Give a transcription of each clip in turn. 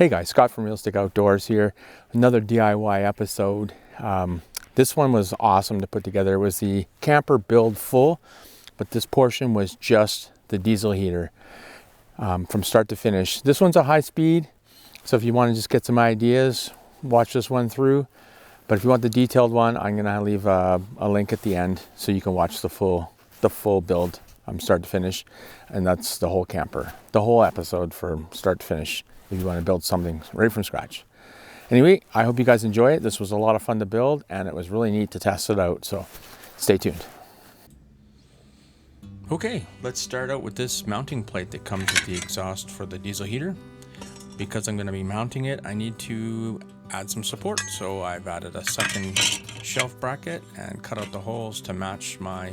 Hey guys, Scott from Realistic Outdoors here. Another DIY episode. This one was awesome to put together. It was the camper build full, but this portion was just the diesel heater from start to finish. This one's a high speed, so if you want to just get some ideas, watch this one through. But if you want the detailed one, I'm gonna leave a link at the end so you can watch the full build start to finish, and that's the whole camper, the whole episode from start to finish. If you want to build something right from scratch. Anyway, I hope you guys enjoy it. This was a lot of fun to build, and it was really neat to test it out, so stay tuned. Okay, let's start out with this mounting plate that comes with the exhaust for the diesel heater. Because I'm going to be mounting it, I need to add some support, so I've added a second shelf bracket and cut out the holes to match my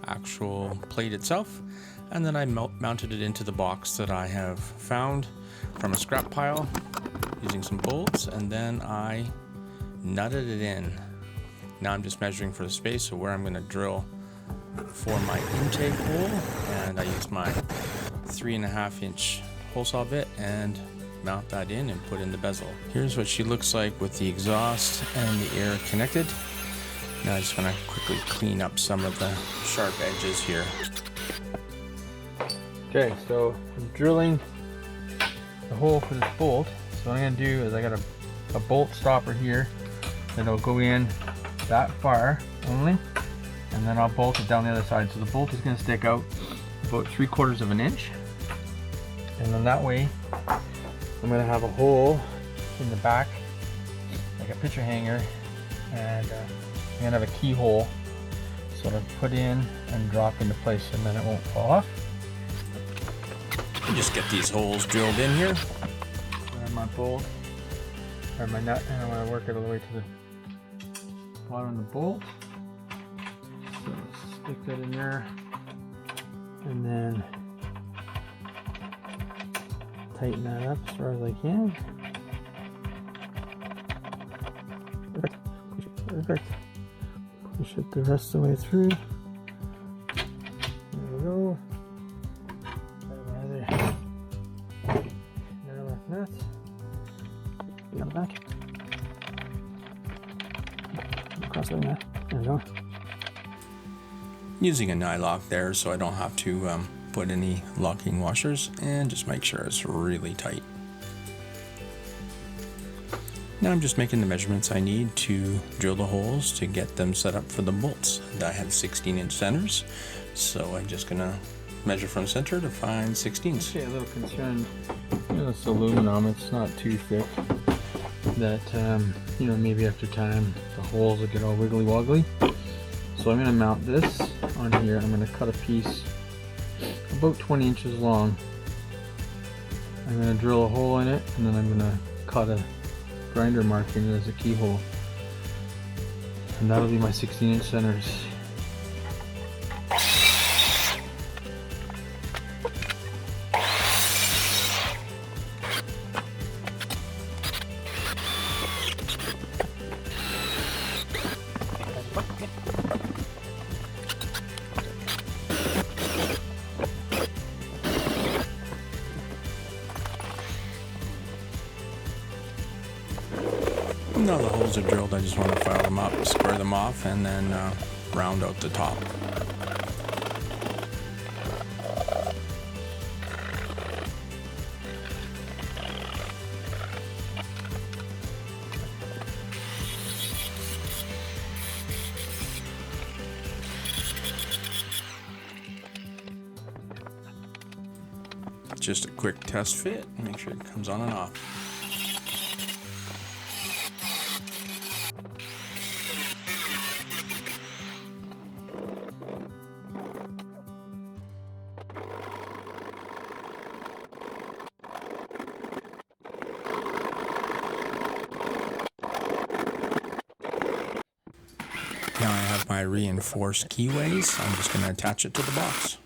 actual plate itself, and then I mounted it into the box that I have found from a scrap pile using some bolts, and then I nutted it in. Now I'm just measuring for the space, so where I'm going to drill for my intake hole, and I use my 3.5 inch hole saw bit and mount that in and put in the bezel. Here's what she looks like with the exhaust and the air connected. Now I just want to quickly clean up some of the sharp edges here. Okay, so I'm drilling the hole for this bolt. So what I'm going to do is I got a bolt stopper here that'll go in that far only, and then I'll bolt it down the other side. So the bolt is going to stick out about 3/4 of an inch, and then that way I'm going to have a hole in the back like a picture hanger, and I'm going to have a keyhole so it'll put in and drop into place, and then it won't fall off. Just get these holes drilled in here. I have my bolt, or my nut, and I'm going to work it all the way to the bottom of the bolt. So stick that in there, and then tighten that up as far as I can. Perfect. Push it the rest of the way through. There we go. Nut. On the back. Across like that. There we go. Using a nylock there so I don't have to put any locking washers, and just make sure it's really tight. Now I'm just making the measurements I need to drill the holes to get them set up for the bolts. I have 16-inch centers, so I'm just gonna measure from center to find 16s. Okay, a little concerned. This aluminum, it's not too thick, that maybe after time the holes will get all wiggly woggly. So I'm going to mount this on here. I'm going to cut a piece about 20 inches long. I'm going to drill a hole in it, and then I'm going to cut a grinder mark in it as a keyhole, and that'll be my 16-inch centers. Now the holes are drilled, I just want to file them up, square them off, and then round out the top. Just a quick test fit, make sure it comes on and off. Now I have my reinforced keyways. I'm just going to attach it to the box.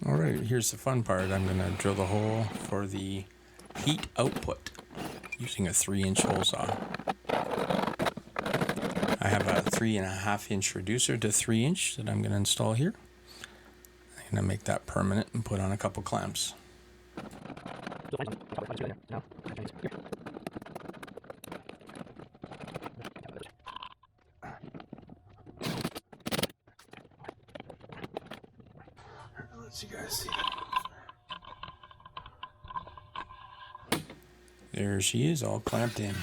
Alright, here's the fun part. I'm going to drill the hole for the heat output using a 3-inch hole saw. I have a 3.5 inch reducer to 3 inch that I'm going to install here. I'm gonna make that permanent and put on a couple clamps. Let's you guys see. There she is, all clamped in.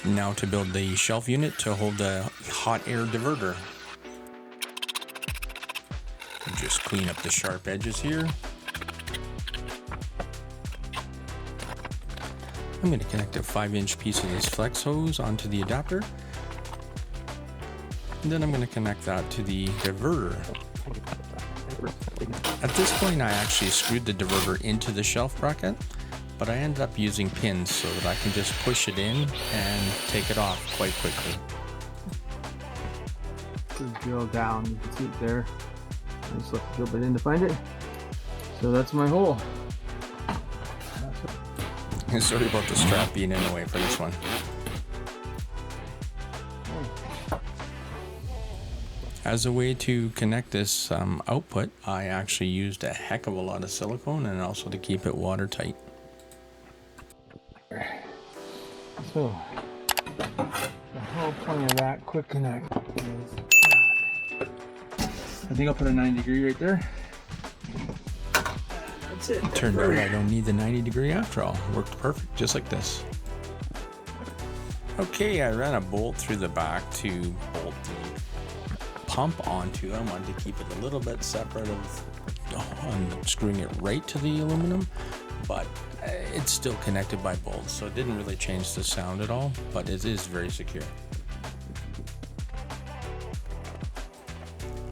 Now to build the shelf unit to hold the hot air diverter. Just clean up the sharp edges here. I'm going to connect a 5-inch piece of this flex hose onto the adapter. And then I'm going to connect that to the diverter. At this point I actually screwed the diverter into the shelf bracket, but I ended up using pins so that I can just push it in and take it off quite quickly. Just drill down, you can see it there. I just left a drill bit in to find it. So that's my hole. Sorry about the strap being in the way for this one. As a way to connect this output, I actually used a heck of a lot of silicone and also to keep it watertight. So, the whole point of that quick connect is that. I think I'll put a 90-degree right there. That's it. Turned out I don't need the 90-degree after all. Worked perfect, just like this. Okay, I ran a bolt through the back to bolt the pump onto. I wanted to keep it a little bit separate of screwing it right to the aluminum, but it's still connected by bolts, so it didn't really change the sound at all, but it is very secure.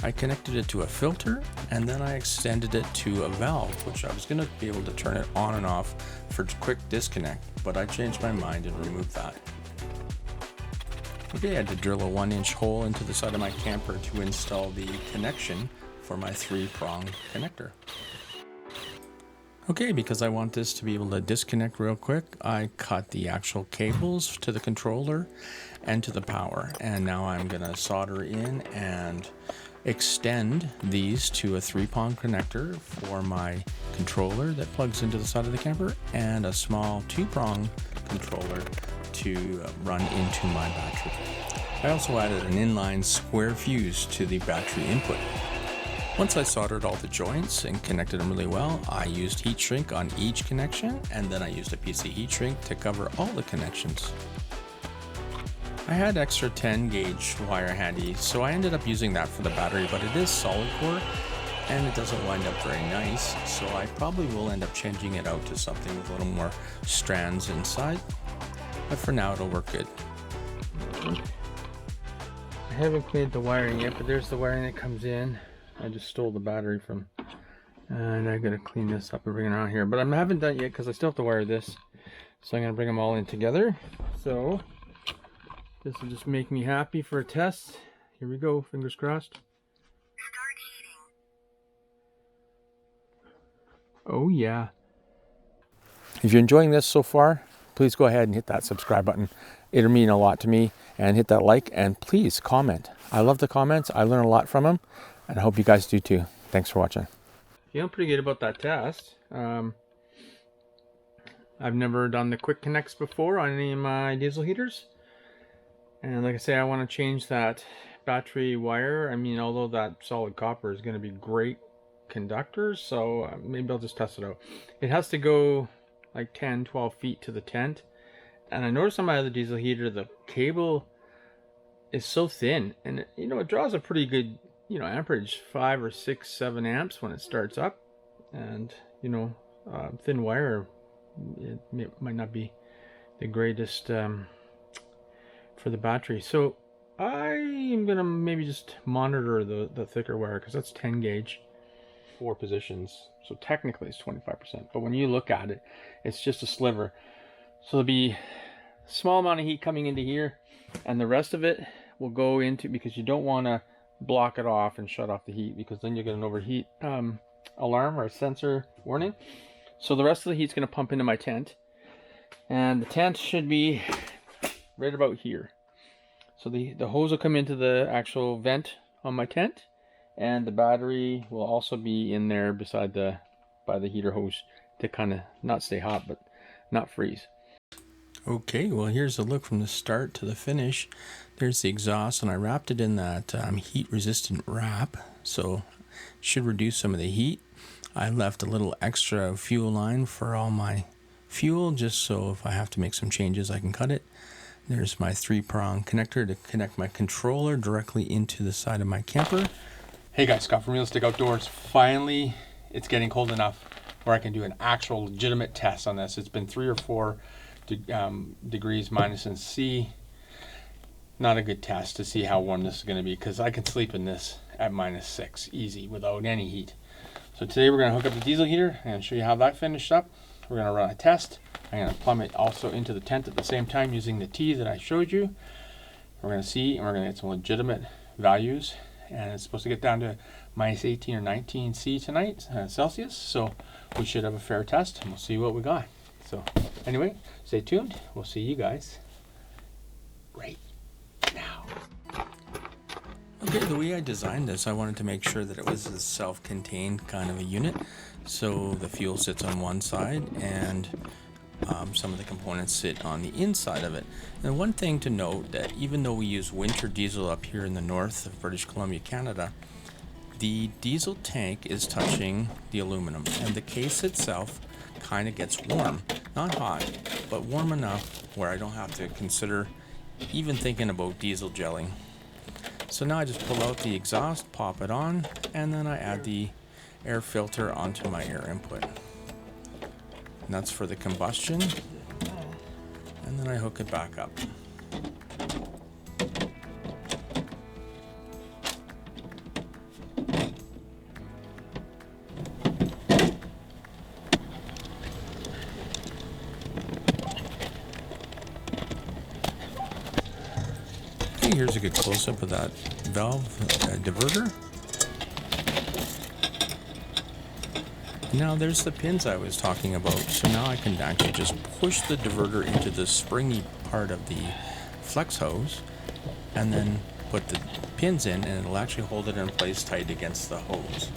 I connected it to a filter, and then I extended it to a valve, which I was going to be able to turn it on and off for quick disconnect, but I changed my mind and removed that. Okay, I had to drill a 1-inch hole into the side of my camper to install the connection for my 3-prong connector. Okay, because I want this to be able to disconnect real quick, I cut the actual cables to the controller and to the power. And now I'm gonna solder in and extend these to a 3-prong connector for my controller that plugs into the side of the camper and a small 2-prong controller to run into my battery. I also added an inline square fuse to the battery input. Once I soldered all the joints and connected them really well, I used heat shrink on each connection, and then I used a piece of heat shrink to cover all the connections. I had extra 10 gauge wire handy, so I ended up using that for the battery, but it is solid core and it doesn't wind up very nice, so I probably will end up changing it out to something with a little more strands inside, but for now it'll work good. I haven't cleaned the wiring yet, but there's the wiring that comes in. I just stole the battery from, and I gotta clean this up and bring it around here. But I haven't done it yet because I still have to wire this. So I'm gonna bring them all in together. So this will just make me happy for a test. Here we go, fingers crossed. Start heating. Oh yeah. If you're enjoying this so far, please go ahead and hit that subscribe button. It'll mean a lot to me. And hit that like, and please comment. I love the comments. I learn a lot from them. And I hope you guys do too. Thanks for watching. Feeling pretty good about that test. I've never done the quick connects before on any of my diesel heaters. And like I say, I want to change that battery wire. I mean, although that solid copper is going to be great conductors, so maybe I'll just test it out. It has to go like 10-12 feet to the tent. And I noticed on my other diesel heater, the cable is so thin, and it draws a pretty good, amperage, 5 or 6, 7 amps when it starts up. And, thin wire, it might not be the greatest for the battery. So I'm gonna maybe just monitor the thicker wire, because that's 10 gauge, 4 positions. So technically it's 25%, but when you look at it, it's just a sliver. So there'll be a small amount of heat coming into here, and the rest of it will go into, because you don't want to block it off and shut off the heat, because then you get an overheat alarm or a sensor warning. So the rest of the heat's going to pump into my tent, and the tent should be right about here. So the hose will come into the actual vent on my tent, and the battery will also be in there beside by the heater hose to kind of not stay hot but not freeze. Okay, well here's a look from the start to the finish. There's the exhaust, and I wrapped it in that heat resistant wrap, so it should reduce some of the heat. I left a little extra fuel line for all my fuel, just so if I have to make some changes I can cut it. There's my 3-prong connector to connect my controller directly into the side of my camper. Hey guys, Scott from Realistic Outdoors. Finally, it's getting cold enough where I can do an actual legitimate test on this. It's been 3 or 4 degrees minus in C. Not a good test to see how warm this is going to be, because I can sleep in this at -6 easy without any heat. So today we're going to hook up the diesel heater and show you how that finished up. We're going to run a test. I'm going to plumb it also into the tent at the same time using the T that I showed you. We're going to see, and we're going to get some legitimate values. And it's supposed to get down to -18 or 19 C tonight, Celsius. So we should have a fair test, and we'll see what we got. So anyway, stay tuned. We'll see you guys right now. Okay, the way I designed this, I wanted to make sure that it was a self-contained kind of a unit. So the fuel sits on one side, and some of the components sit on the inside of it. And one thing to note, that even though we use winter diesel up here in the north of British Columbia, Canada, the diesel tank is touching the aluminum, and the case itself kind of gets warm. Not hot, but warm enough where I don't have to consider even thinking about diesel gelling. So now I just pull out the exhaust, pop it on, and then I add the air filter onto my air input. And that's for the combustion. And then I hook it back up. Okay, here's a good close-up of that valve diverter. Now there's the pins I was talking about, so now I can actually just push the diverter into the springy part of the flex hose and then put the pins in, and it'll actually hold it in place tight against the hose.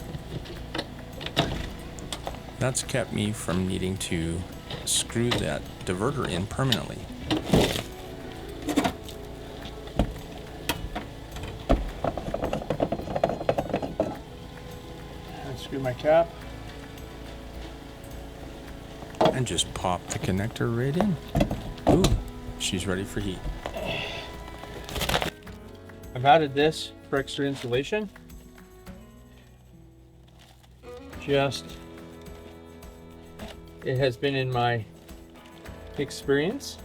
That's kept me from needing to screw that diverter in permanently. Unscrew my cap. And just pop the connector right in. Ooh, she's ready for heat. I've added this for extra insulation. It has been in my experience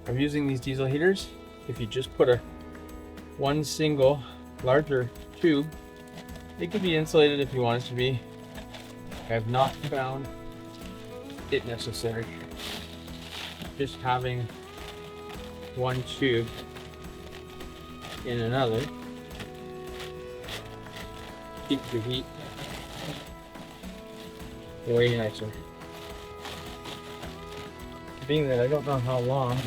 of using these diesel heaters. If you just put one single larger tube, it could be insulated if you want it to be. I have not found it necessary. Just having one tube in another keeps the heat way nicer. Being that I don't know how long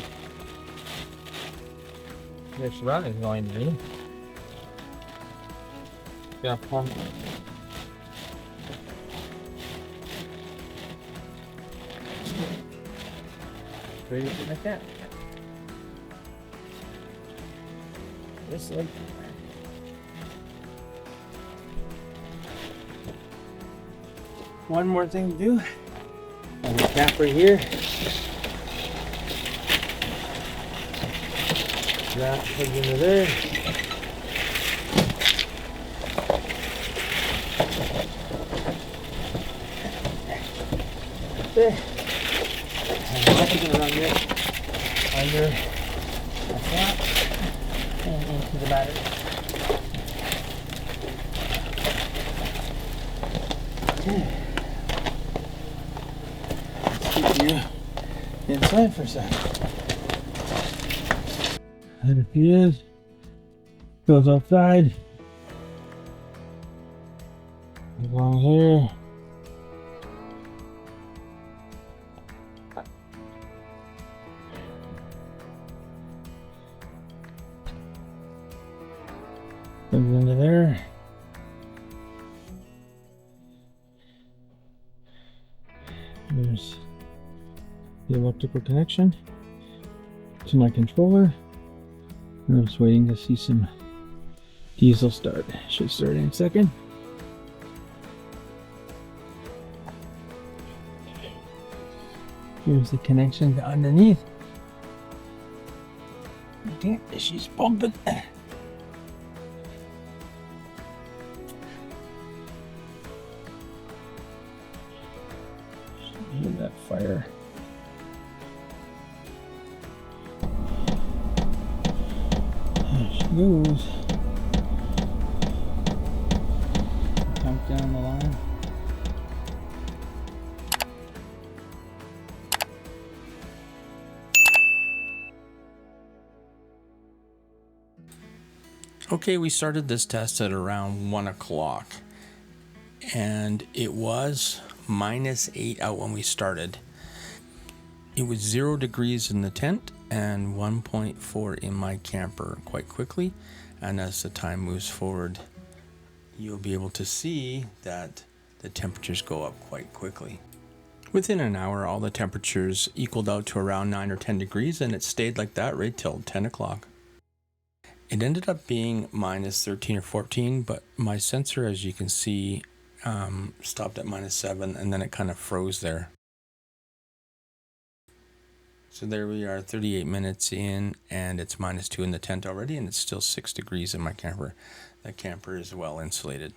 this run is going to be, gonna pump straight up like that. Just like one more thing to do on the cap right here. That plugs into there. There. And I'm also going to run this under a cap and into the battery. Okay. Let's keep you inside for a second. And if he is, goes outside. Along here. Goes into there. There's the electrical connection to my controller. I'm just waiting to see some diesel start. Should start in a second. Here's the connection to underneath. Damn, she's pumping. Hear that fire. There she goes. Pump down the line. Okay, we started this test at around 1 o'clock, and it was -8 out when we started. It was 0 degrees in the tent and 1.4 in my camper quite quickly, and as the time moves forward, you'll be able to see that the temperatures go up quite quickly. Within an hour, all the temperatures equaled out to around 9 or 10 degrees, and it stayed like that right till 10 o'clock. It ended up being -13 or 14, but my sensor, as you can see, stopped at -7, and then it kind of froze there. So there we are, 38 minutes in, and it's -2 in the tent already, and it's still 6 degrees in my camper. That camper is well insulated.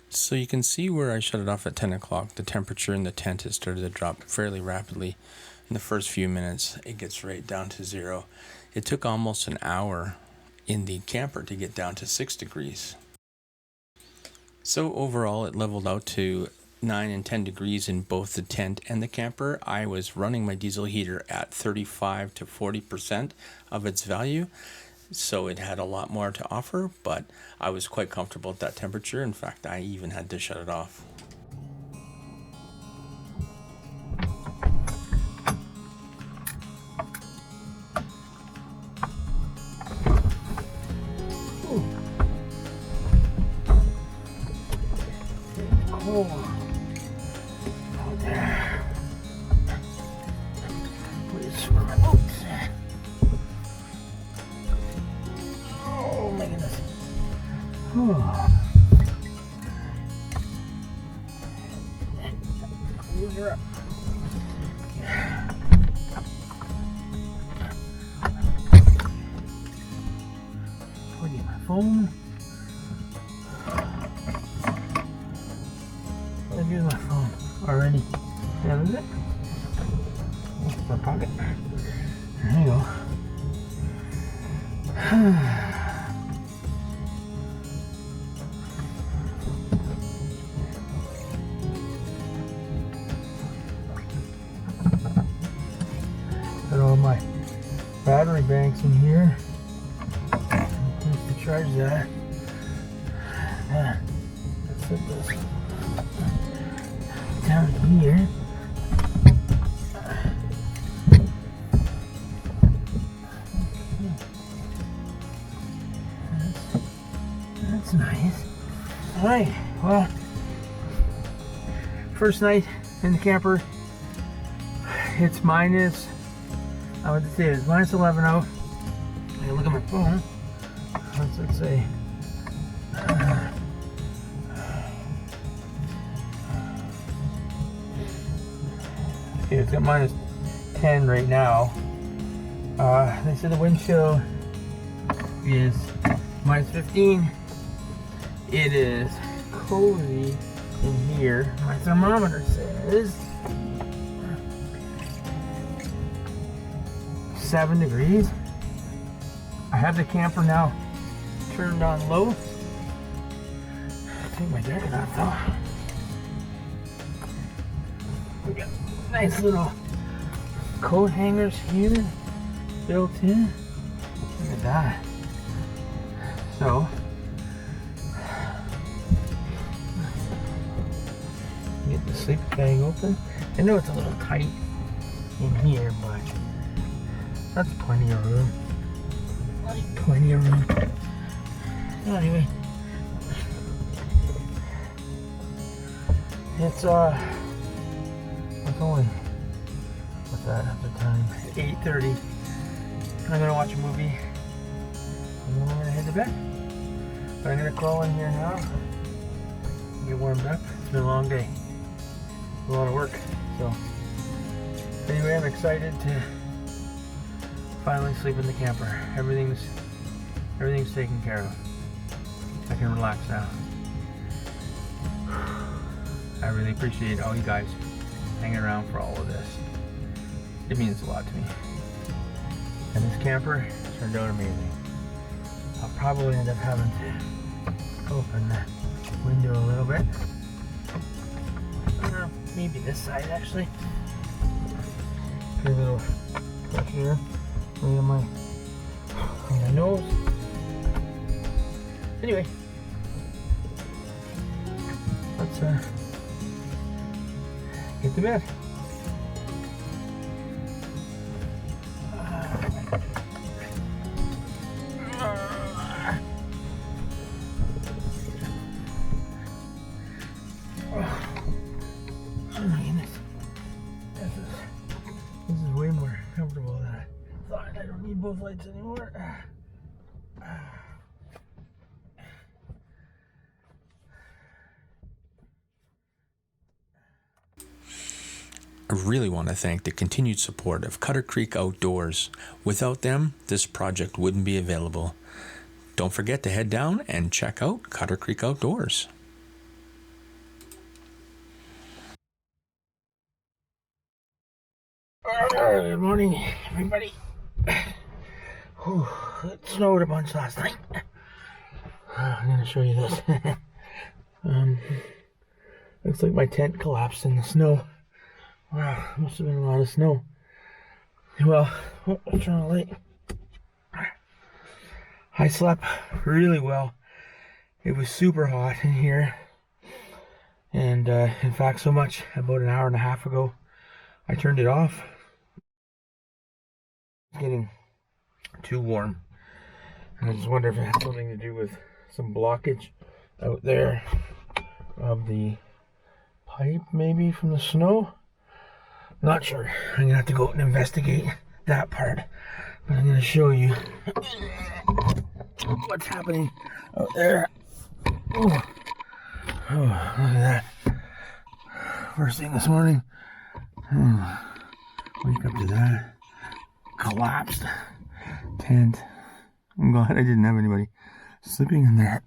So you can see where I shut it off at 10 o'clock, the temperature in the tent has started to drop fairly rapidly. In the first few minutes, it gets right down to 0. It took almost an hour in the camper to get down to 6 degrees. So overall, it leveled out to 9 and 10 degrees in both the tent and the camper. I was running my diesel heater at 35 to 40% of its value, so it had a lot more to offer, but I was quite comfortable at that temperature. In fact, I even had to shut it off. Out there. Please for my boots. Oh my goodness. Move her up. Plug in my phone. Here's my phone already. There is it. That's my pocket. There you go. Got all my battery banks in here. Just to charge that. Let's put this down here. That's nice. Alright, well, first night in the camper. It's minus, I would say it's -11 out. I can look at my phone. What's it say? Okay, it's got -10 right now. They said the wind chill is -15. It is cozy in here. My thermometer says 7 degrees. I have the camper now turned on low. Take my jacket off though. We got nice little coat hangers here built in. Look at that. So get the sleep bag open. I know it's a little tight in here, but that's plenty of room. Plenty of room. Anyway, it's It's only, what's that, after time? 8:30. I'm gonna watch a movie and then I'm gonna head to bed. But I'm gonna crawl in here now, get warmed up. It's been a long day, a lot of work. So anyway, I'm excited to finally sleep in the camper. Everything's taken care of. I can relax now. I really appreciate all you guys hanging around for all of this. It means a lot to me. And this camper turned out amazing. I'll probably end up having to open the window a little bit. Maybe this side actually. Put a little back here, right on my nose. Anyway, let's get to bed. Oh my goodness. This is way more comfortable than I thought. I don't need both lights anymore. I really want to thank the continued support of Cutter Creek Outdoors. Without them, this project wouldn't be available. Don't forget to head down and check out Cutter Creek Outdoors. Good morning, everybody. Whew, it snowed a bunch last night. I'm going to show you this. Looks like my tent collapsed in the snow. Wow, must have been a lot of snow. Well, I'll turn on the light. I slept really well. It was super hot in here. And in fact, so much, about an hour and a half ago, I turned it off. It's getting too warm. And I just wonder if it has something to do with some blockage out there of the pipe, maybe from the snow. Not sure. I'm gonna have to go out and investigate that part. But I'm gonna show you what's happening out there. Oh, look at that. First thing this morning. Wake up to that. Collapsed tent. I'm glad I didn't have anybody sleeping in there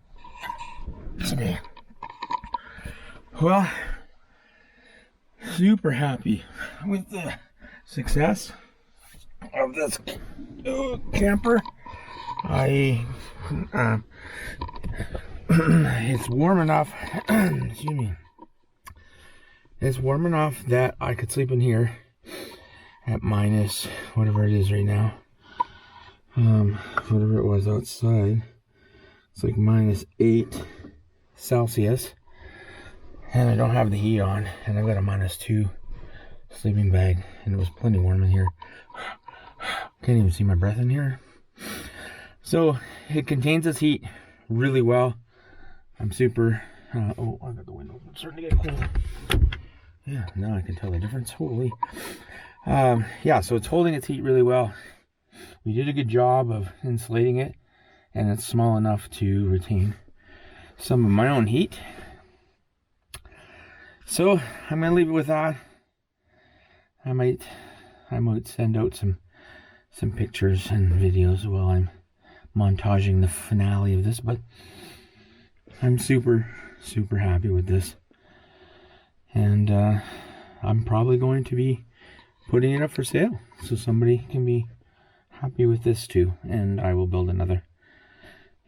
today. Well, super happy with the success of this camper. It's warm enough. Excuse me. It's warm enough that I could sleep in here at minus whatever it is right now. Whatever it was outside. It's like -8 Celsius. And I don't have the heat on. And I've got a -2 sleeping bag. And it was plenty warm in here. Can't even see my breath in here. So it contains its heat really well. I'm super... oh, I got the window open. It's starting to get cold. Yeah, now I can tell the difference. Holy. Yeah, so it's holding its heat really well. We did a good job of insulating it, and it's small enough to retain some of my own heat. So I'm gonna leave it with that. I might send out some pictures and videos while I'm montaging the finale of this, but I'm super happy with this, and I'm probably going to be putting it up for sale so somebody can be happy with this too, and I will build another.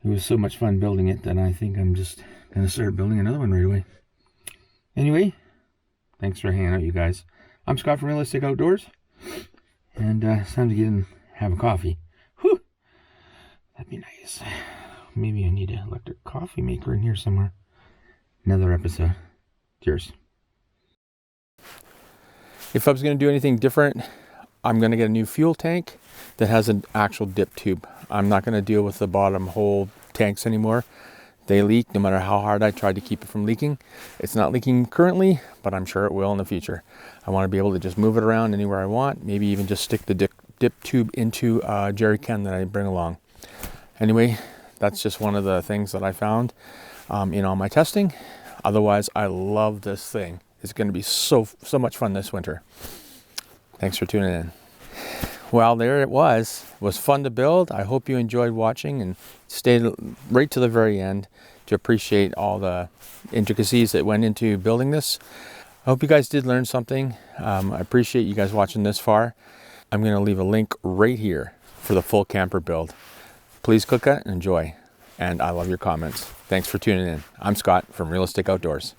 It was so much fun building it that I think I'm just gonna start building another one right away. Anyway, thanks for hanging out, you guys. I'm Scott from Realistic Outdoors, and it's time to get in and have a coffee. Whew, that'd be nice. Maybe I need an electric coffee maker in here somewhere. Another episode. Cheers. If I was going to do anything different, I'm going to get a new fuel tank that has an actual dip tube. I'm not going to deal with the bottom hole tanks anymore. They leak no matter how hard I tried to keep it from leaking. It's not leaking currently, but I'm sure it will in the future. I want to be able to just move it around anywhere I want, maybe even just stick the dip tube into a jerry can that I bring along. Anyway, that's just one of the things that I found in all my testing. Otherwise, I love this thing. It's going to be so much fun this winter. Thanks for tuning in. Well, there it was. It was fun to build. I hope you enjoyed watching and stayed right to the very end to appreciate all the intricacies that went into building this. I hope you guys did learn something. I appreciate you guys watching this far. I'm going to leave a link right here for the full camper build. Please click that and enjoy. And I love your comments. Thanks for tuning in. I'm Scott from Realistic Outdoors.